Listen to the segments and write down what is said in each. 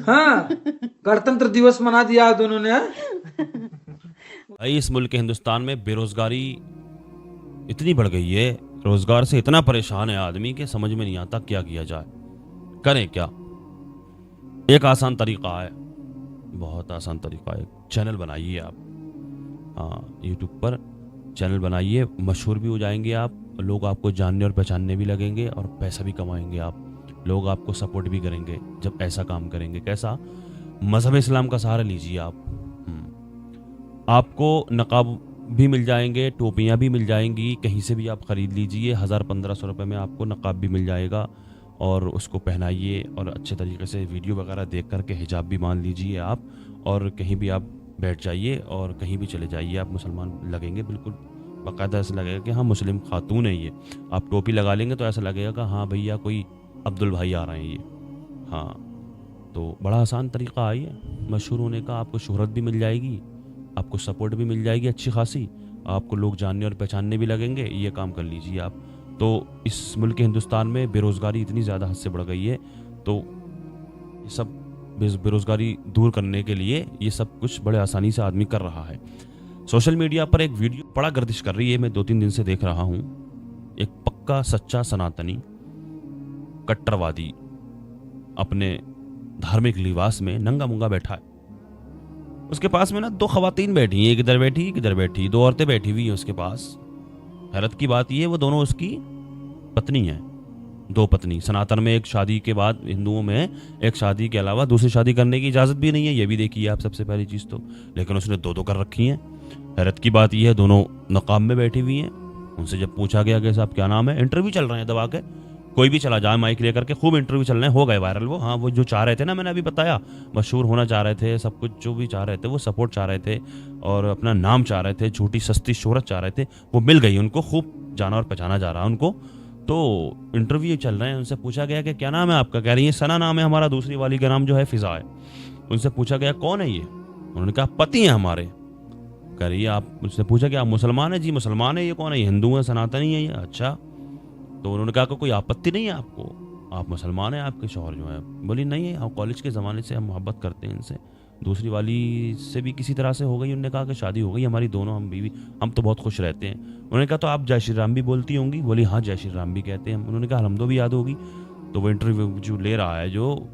हाँ, गणतंत्र दिवस मना दिया दोनों ने। भाई इस मुल्क के हिंदुस्तान में बेरोजगारी इतनी बढ़ गई है, रोजगार से इतना परेशान है आदमी कि समझ में नहीं आता क्या किया जाए, करें क्या। एक आसान तरीका है, बहुत आसान तरीका है, चैनल बनाइए आप। हाँ, यूट्यूब पर चैनल बनाइए, मशहूर भी हो जाएंगे आप, लोग आपको जानने और पहचानने भी लगेंगे और पैसा भी कमाएंगे आप, लोग आपको सपोर्ट भी करेंगे जब ऐसा काम करेंगे। कैसा? मजहब इस्लाम का सहारा लीजिए आप। आपको नकाब भी मिल जाएंगे, टोपियाँ भी मिल जाएंगी, कहीं से भी आप ख़रीद लीजिए, 1000-1500 रुपये में आपको नकाब भी मिल जाएगा और उसको पहनाइए और अच्छे तरीके से वीडियो वगैरह देख करके हिजाब भी मान लीजिए आप, और कहीं भी आप बैठ जाइए और कहीं भी चले जाइए, आप मुसलमान लगेंगे बिल्कुल। बाकायदा ऐसा लगेगा कि हाँ मुस्लिम खातून है ये। आप टोपी लगा लेंगे तो ऐसा लगेगा कि हाँ भैया कोई अब्दुल भाई आ रहे हैं ये। हाँ, तो बड़ा आसान तरीका है ये मशहूर होने का। आपको शोहरत भी मिल जाएगी, आपको सपोर्ट भी मिल जाएगी अच्छी खासी, आपको लोग जानने और पहचानने भी लगेंगे। ये काम कर लीजिए आप। तो इस मुल्क के हिंदुस्तान में बेरोज़गारी इतनी ज़्यादा हद से बढ़ गई है, तो ये सब बेरोज़गारी दूर करने के लिए ये सब कुछ बड़े आसानी से आदमी कर रहा है। सोशल मीडिया पर एक वीडियो बड़ा गर्दिश कर रही है, मैं 2-3 दिन से देख रहा हूँ। एक पक्का सच्चा सनातनी कट्टरवादी अपने धार्मिक लिबास में नंगा मुंगा बैठा है। उसके पास में ना 2 खवातीन बैठी हैं, एक इधर बैठी एक इधर बैठी, 2 औरतें बैठी हुई हैं उसके पास। हैरत की बात ये है वो दोनों उसकी पत्नी हैं, 2 पत्नी। सनातन में एक शादी के बाद, हिंदुओं में एक शादी के अलावा दूसरी शादी करने की इजाज़त भी नहीं है, ये भी देखिए आप सबसे पहली चीज़ तो। लेकिन उसने 2-2 कर रखी हैं। हैरत की बात यह है दोनों नकाब में बैठी हुई हैं। उनसे जब पूछा गया कि साहब क्या नाम है, इंटरव्यू चल रहे हैं दबा के, कोई भी चला जाए माइक लेकर के, खूब इंटरव्यू चल रहे हैं, हो गए वायरल वो। हाँ, वो जो चाह रहे थे ना, मैंने अभी बताया, मशहूर होना चाह रहे थे, सब कुछ जो भी चाह रहे थे, वो सपोर्ट चाह रहे थे और अपना नाम चाह रहे थे, झूठी सस्ती शोहरत चाह रहे थे, वो मिल गई उनको। खूब जाना और पहचाना जा रहा है उनको। तो इंटरव्यू चल रहे हैं, उनसे पूछा गया कि क्या नाम है आपका, कह रही है सना नाम है हमारा, दूसरी वाली का नाम जो है फिजा है। उनसे पूछा गया कौन है ये, उन्होंने कहा पति हैं हमारे। कह रही है आप, मुझसे पूछा कि आप मुसलमान है? जी मुसलमान है। ये कौन है? ये हिंदू है, सनातनी है ये। अच्छा, तो उन्होंने कहा कि कोई आपत्ति नहीं है आपको, आप मुसलमान हैं, आपके शौहर जो है? बोली नहीं है, हम कॉलेज के ज़माने से हम मोहब्बत करते हैं इनसे, दूसरी वाली से भी किसी तरह से हो गई। उन्होंने कहा कि शादी हो गई हमारी, दोनों हम बीवी, हम तो बहुत खुश रहते हैं। उन्होंने कहा तो आप जय श्री राम भी बोलती होंगी? बोली हाँ जय श्री राम भी कहते हैं हम। उन्होंने कहा हमदो भी याद होगी। तो वो इंटरव्यू जो ले रहा है, जो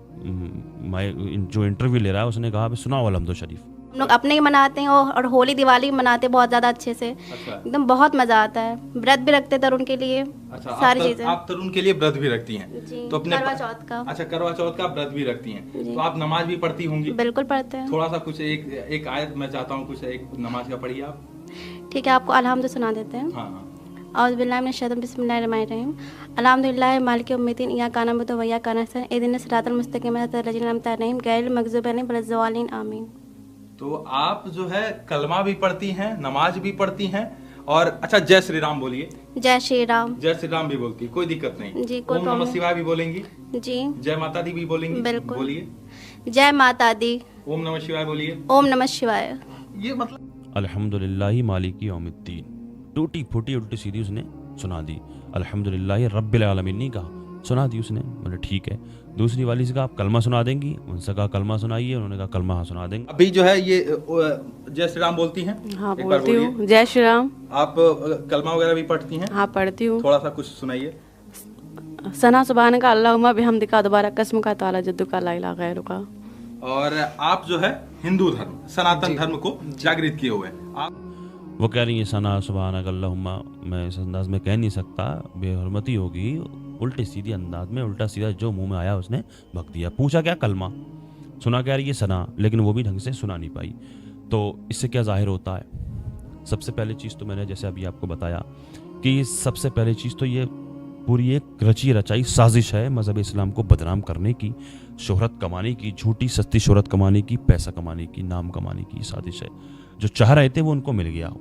इंटरव्यू ले रहा है, उसने कहा सुनाओ अलहमदो शरीफ। हम लोग अपने ही मनाते हैं और होली दिवाली भी मनाते हैं बहुत ज़्यादा अच्छे से। अच्छा। एकदम बहुत मज़ा आता है। व्रत भी रखते तरुण के लिए। अच्छा, सारी चीज़ें। आप तरुण के लिए व्रत भी रखती हैं? जी, तो अपने करवा चौथ का। अच्छा, करवा चौथ का व्रत भी रखती हैं, तो आप नमाज भी पढ़ती होंगी? बिल्कुल पढ़ते हैं। थोड़ा सा कुछ एक आयत मैं चाहता हूँ, कुछ एक नमाज का पढ़िए आप। ठीक है, आपको अलहम्द सुना देते हैं। हाँ हाँ। औज़ु बिल्लाहि मिनश शैतानिर रजीम, बिस्मिल्लाहिर्रहमानिर्रहीम। अल्हम्दुलिल्लाहि मालिकिल यौमिद्दीन, इय्याका नअबुदु व इय्याका नस्तईन, इहदिनस सिरातल मुस्तकीम, सिरातल लज़ीना अनअमता अलैहिम, गैरिल मग़ज़ूबि अलैहिम वलज़्ज़ालिन, आमीन। तो आप जो है कलमा भी पढ़ती हैं, नमाज भी पढ़ती हैं, और अच्छा जय श्री राम बोलिए। जय श्री राम। जय श्री राम भी बोलती, कोई दिक्कत नहीं? जी, कोई ओम नमः प्रॉब्लम शिवाय भी बोलेंगी? जी, जय माता दी भी बोलेंगी? बिल्कुल। बोलिए। जय माता दी। ओम नमः शिवाय बोलिए। ओम नमः शिवाय। ये मतलब अल्हम्दुलिल्लाहि मालिकी यौमिद्दीन, टूटी फूटी उल्टी सीधी उसने सुना दी। अल्हम्दुलिल्लाहि रब्बिल आलमीन नहीं कहा, सुना दी उसने। मैंने ठीक है। दूसरी वाली से कहा आप कलमा सुना देंगी? उनसे कहा कलमा सुनाइए। उन्होंने कहा कलमा हाँ सुना देंगे। अभी जो है ये जय श्री राम बोलती हैं? हाँ एक बार बोलती बोलिए। हूँ। जय श्री राम। आप कलमा वगैरह भी पढ़ती हैं? हाँ पढ़ती हूँ। थोड़ा सा कुछ सुनाइए। सना सुबहान का अल्लाहुम्मा बिहम्दिका, दोबारा कसम का ताला जद्दू का ला इलाहा गैरुका। और आप जो है हिंदू धर्म, सनातन धर्म को जागृत किए हुए हैं आप। वो कह रही है सना सुबहानक अल्लाहुम्मा, मैं इस अंदाज में कह नहीं सकता, बेहरमती होगी। उल्टे सीधे अंदाज में, उल्टा सीधा जो मुंह में आया उसने बक दिया। पूछा क्या कलमा, सुना कह रही है सना, लेकिन वो भी ढंग से सुना नहीं पाई। तो इससे क्या जाहिर होता है? सबसे पहली चीज़ तो मैंने जैसे अभी आपको बताया कि सबसे पहली चीज़ तो ये पूरी एक रची रचाई साजिश है मज़हब इस्लाम को बदनाम करने की, शोहरत कमाने की, झूठी सस्ती शोहरत कमाने की, पैसा कमाने की, नाम कमाने की साजिश है। जो चाह रहे थे वो उनको मिल गया,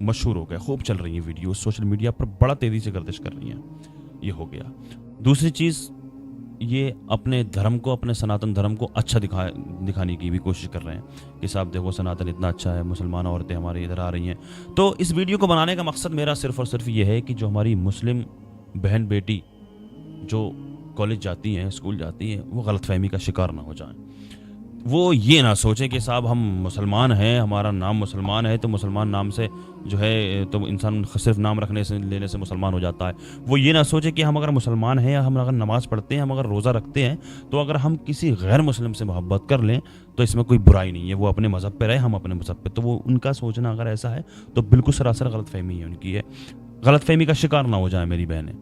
मशहूर हो गए, खूब चल रही हैं वीडियो सोशल मीडिया पर, बड़ा तेज़ी से गर्दिश कर रही हैं। ये हो गया। दूसरी चीज़, ये अपने धर्म को, अपने सनातन धर्म को अच्छा दिखाने की भी कोशिश कर रहे हैं कि साहब देखो सनातन इतना अच्छा है, मुसलमान औरतें हमारे इधर आ रही हैं। तो इस वीडियो को बनाने का मकसद मेरा सिर्फ़ और सिर्फ ये है कि जो हमारी मुस्लिम बहन बेटी जो کالج جاتی ہیں اسکول جاتی ہیں وہ غلط فہمی کا شکار نہ ہو جائیں. وہ یہ نہ سوچیں کہ صاحب ہم مسلمان ہیں, ہمارا نام مسلمان ہے تو مسلمان نام سے جو ہے تو انسان صرف نام رکھنے سے لینے سے مسلمان ہو جاتا ہے. وہ یہ نہ سوچیں کہ ہم اگر مسلمان ہیں, ہم اگر نماز پڑھتے ہیں, ہم اگر روزہ رکھتے ہیں, تو اگر ہم کسی غیر مسلم سے محبت کر لیں تو اس میں کوئی برائی نہیں ہے. وہ اپنے مذہب پہ رہے, ہم اپنے مذہب پہ. تو وہ ان کا سوچنا اگر ایسا ہے تو بالکل سراسر غلط فہمی ہے ان کی ہے. غلط فہمی کا شکار نہ ہو جائیں میری بہنیں.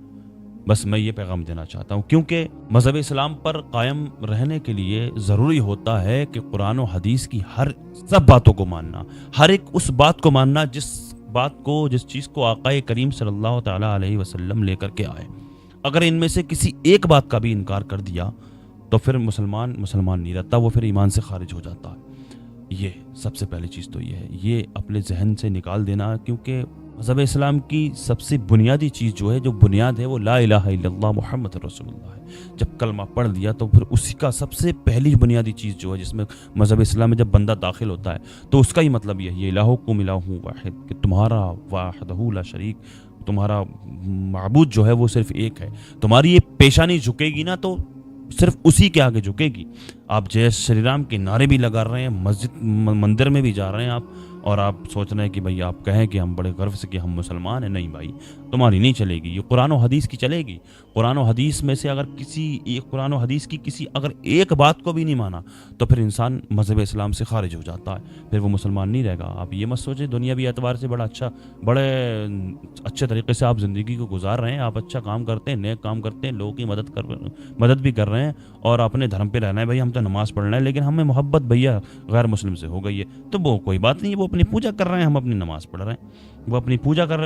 بس میں یہ پیغام دینا چاہتا ہوں, کیونکہ مذہب اسلام پر قائم رہنے کے لیے ضروری ہوتا ہے کہ قرآن و حدیث کی ہر سب باتوں کو ماننا, ہر ایک اس بات کو ماننا جس چیز کو آقا کریم صلی اللہ تعالیٰ علیہ وسلم لے کر کے آئے. اگر ان میں سے کسی ایک بات کا بھی انکار کر دیا تو پھر مسلمان نہیں رہتا, وہ پھر ایمان سے خارج ہو جاتا ہے. یہ سب سے پہلی چیز تو یہ ہے, یہ اپنے ذہن سے نکال دینا, کیونکہ مذہب اسلام کی سب سے بنیادی چیز جو ہے, جو بنیاد ہے, وہ لا الہ الا اللہ محمد رسول اللہ ہے. جب کلمہ پڑھ لیا تو پھر اسی کا سب سے پہلی بنیادی چیز جو ہے, جس میں مذہب اسلام میں جب بندہ داخل ہوتا ہے تو اس کا ہی مطلب یہ الہکم الہ واحد, کہ تمہارا واحدہ لا شریک, تمہارا معبود جو ہے وہ صرف ایک ہے. تمہاری یہ پیشانی جھکے گی نا تو صرف اسی کے آگے جھکے گی. آپ جے شری رام کے نعرے بھی لگا رہے ہیں, مندر میں بھی جا رہے ہیں آپ, اور آپ سوچ رہے ہیں کہ بھائی آپ کہیں کہ ہم بڑے گرو سے کہ ہم مسلمان ہیں. نہیں بھائی, تمہاری نہیں چلے گی. یہ قرآن و حدیث کی چلے گی. قرآن و حدیث میں سے اگر قرآن و حدیث کی کسی اگر ایک بات کو بھی نہیں مانا تو پھر انسان مذہب اسلام سے خارج ہو جاتا ہے, پھر وہ مسلمان نہیں رہے گا. آپ یہ مت سوچیں دنیاوی اعتبار سے بڑے اچھے طریقے سے آپ زندگی کو گزار رہے ہیں, آپ اچھا کام کرتے ہیں, نیک کام کرتے ہیں, لوگوں کی مدد بھی کر رہے ہیں, اور اپنے دھرم پہ رہنا ہے. بھائی ہم تو نماز پڑھ رہے ہیں, لیکن ہمیں محبت بھیا غیر مسلم سے ہو گئی ہے تو وہ کوئی بات نہیں, وہ اپنی پوجا کر رہے ہیں, ہم اپنی نماز پڑھ رہے ہیں. وہ اپنی پوجا کر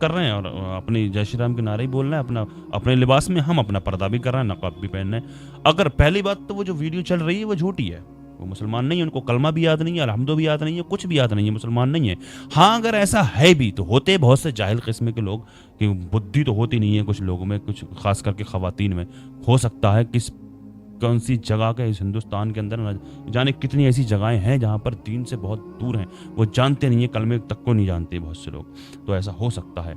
رہے ہیں اور اپنی جے شری رام کے نعرے بول رہے ہیں, اپنے لباس میں ہم اپنا پردہ بھی کر رہے ہیں, نقاب بھی پہن رہے ہیں. اگر پہلی بات تو وہ جو ویڈیو چل رہی ہے وہ جھوٹی ہے, وہ مسلمان نہیں ہے, ان کو کلمہ بھی یاد نہیں ہے, الحمد بھی یاد نہیں ہے, کچھ بھی یاد نہیں ہے, مسلمان نہیں ہے. ہاں اگر ایسا ہے بھی تو ہوتے بہت سے جاہل قسم کے لوگ, کہ بدھی تو ہوتی نہیں ہے کچھ لوگوں میں, کچھ خاص کر کے خواتین میں. ہو سکتا ہے کس کون سی جگہ کے اس ہندوستان کے اندر جانے کتنی ایسی جگہیں ہیں جہاں پر دین سے بہت دور ہیں, وہ جانتے نہیں ہیں, کلمے تک کو نہیں جانتے بہت سے لوگ, تو ایسا ہو سکتا ہے.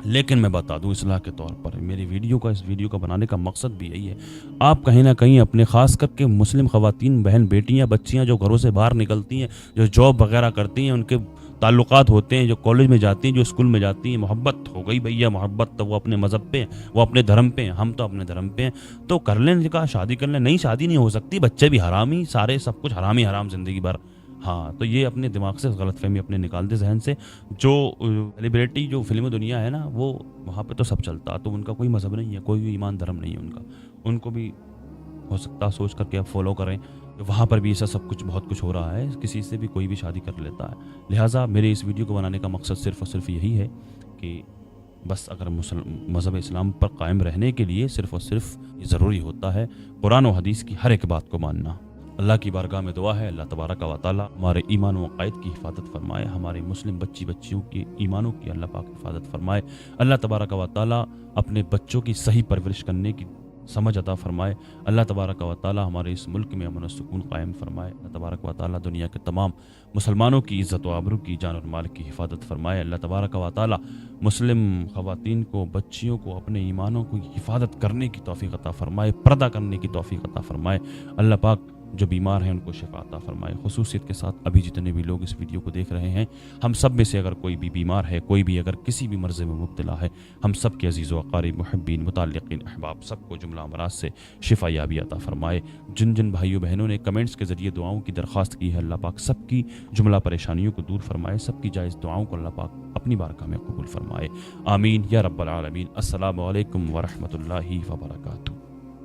لیکن میں بتا دوں اصلاح کے طور پر میری اس ویڈیو کا بنانے کا مقصد بھی یہی ہے. آپ کہیں نہ کہیں اپنے خاص کر کے مسلم خواتین, بہن بیٹیاں, بچیاں جو گھروں سے باہر نکلتی ہیں, جو جاب وغیرہ کرتی ہیں, ان کے تعلقات ہوتے ہیں, جو کالج میں جاتی ہیں, جو اسکول میں جاتی ہیں, محبت ہو گئی بھیا, محبت تو وہ اپنے مذہب پہ ہیں, وہ اپنے دھرم پہ ہیں, ہم تو اپنے دھرم پہ ہیں, تو کر لیں نکاح, شادی کر لیں. نہیں شادی نہیں ہو سکتی, بچے بھی حرامی, سارے سب کچھ حرام ہی حرام زندگی بھر. ہاں تو یہ اپنے دماغ سے غلط فہمی اپنے نکال دے ذہن سے. جو سیلیبریٹی جو فلم دنیا ہے نا, وہ وہاں پہ تو سب چلتا, تو ان کا کوئی مذہب نہیں ہے, کوئی بھی ایمان دھرم نہیں ہے ان کا. ان کو بھی ہو سکتا سوچ کر کے آپ فالو کریں, وہاں پر بھی ایسا سب کچھ بہت کچھ ہو رہا ہے, کسی سے بھی کوئی بھی شادی کر لیتا ہے. لہٰذا میرے اس ویڈیو کو بنانے کا مقصد صرف اور صرف یہی ہے کہ بس اگر مذہب اسلام پر قائم رہنے کے لیے صرف اور صرف یہ ضروری ہوتا ہے قرآن و حدیث کی ہر ایک بات کو ماننا. اللہ کی بارگاہ میں دعا ہے, اللہ تبارک و تعالیٰ ہمارے ایمان و عقائد کی حفاظت فرمائے, ہمارے مسلم بچیوں کی ایمانوں کی اللہ پاک حفاظت فرمائے. اللہ تبارک و تعالیٰ اپنے بچوں کی صحیح پرورش کرنے کی سمجھ عطا فرمائے. اللہ تبارک و تعالیٰ ہمارے اس ملک میں امن و سکون قائم فرمائے. اللہ تبارک و تعالیٰ دنیا کے تمام مسلمانوں کی عزت و آبرو کی, جان اور مال کی حفاظت فرمائے. اللہ تبارک و تعالیٰ مسلم خواتین کو, بچیوں کو اپنے ایمانوں کی حفاظت کرنے کی توفیق عطا فرمائے, پردہ کرنے کی توفیق عطا فرمائے. اللہ پاک جو بیمار ہیں ان کو شفا عطا فرمائے. خصوصیت کے ساتھ ابھی جتنے بھی لوگ اس ویڈیو کو دیکھ رہے ہیں, ہم سب میں سے اگر کوئی بھی بیمار ہے, کوئی بھی اگر کسی بھی مرض میں مبتلا ہے, ہم سب کے عزیز و اقارب, محبین, متعلقین, احباب, سب کو جملہ امراض سے شفا یابی عطا فرمائے. جن بھائیوں بہنوں نے کمنٹس کے ذریعے دعاؤں کی درخواست کی ہے, اللہ پاک سب کی جملہ پریشانیوں کو دور فرمائے, سب کی جائز دعاؤں کو اللہ پاک اپنی بارگاہ میں قبول فرمائے. آمین یا رب العالمین. السلام علیکم ورحمۃ اللہ وبرکاتہ.